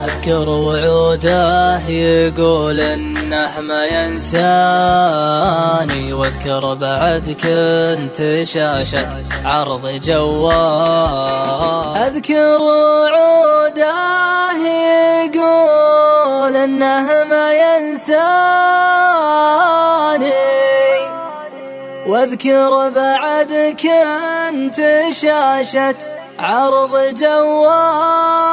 أذكر وعوده يقول إنه ما ينساني، واذكر بعد كنت شاشة عرض جوال. أذكر وعوده يقول إنه ما ينساني، واذكر بعد كنت شاشة عرض جواله.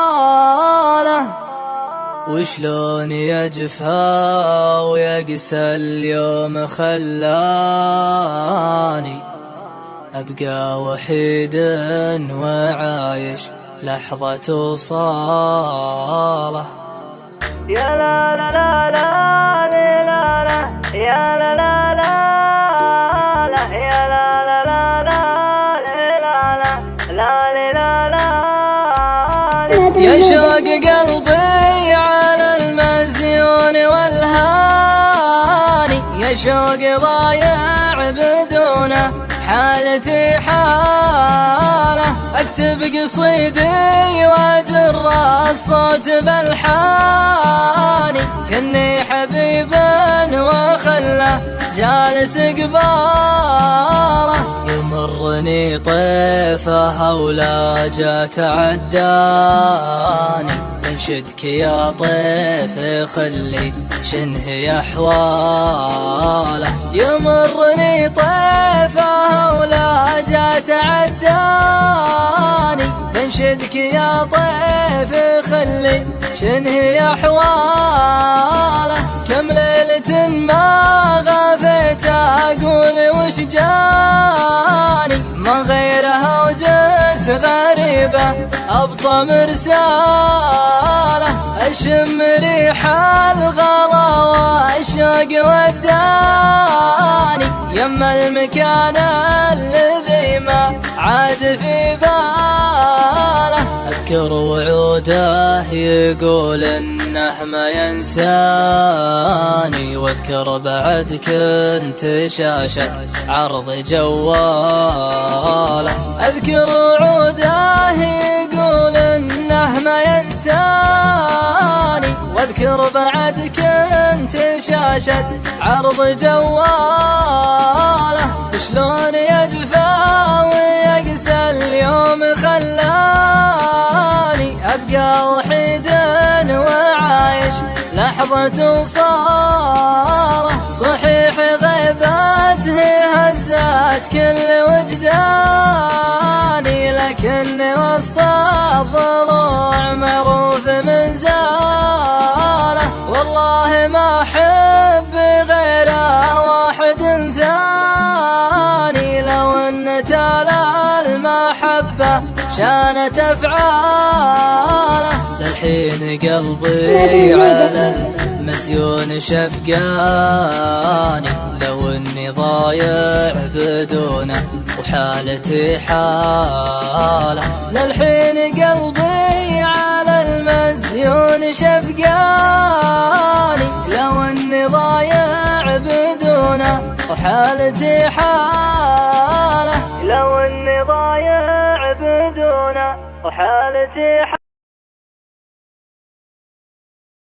وشلون يجفى ويقسى اليوم خلاني أبقى وحيد وعايش لحظة وصاله. يا لا لا لا لا لا لا يا لا لا لا لا يا لا لا لا لا لا لا لا يا شوق قلبي على المزيون والهاني، يا شوق ضايع بدونه حالتي حاله. اكتب قصيدي واجر الصوت بالحاني، كني حبيب وخله جالس قباله. يمرني طيفه ولا جا تعداني، انشدك يا طيف خلي شنه يا احواله. يمرني طيفه ولا جا تعداني، بنشدك يا طيف خلي شنه يا احواله. كم ليلة ما غفيت اقول وش جاني، ما غيرها وجس غريبة ابطى مرساله. اشم ريح الغلا والشوق وداني، يما المكان الذي ما عاد في باله. اذكر وعوده يقول انه ما ينساني، واذكر بعد كنت شاشة عرض جواله. اذكر وعوده يقول انه ما ينساني، واذكر بعد كنت شاشة عرض جواله. شلون يجفى ويقسى اليوم خلاني أبقى وحيد وعايش لحظة وصاله. صحيح غيبته هزت كل وجداني، لكني وسط الضلوع معروف من زاله. والله ما أحب غيره واحد ثاني، لو ان تالا المحبة شانت أفعاله. للحين قلبي على المسيون شفقاني، لو اني ضايع بدونه وحالتي حاله. للحين قلبي على المسيون شفقاني، لو اني ضايع بدونه وحالتي حاله. لو اني ضايع بدونه وحالتي حاله.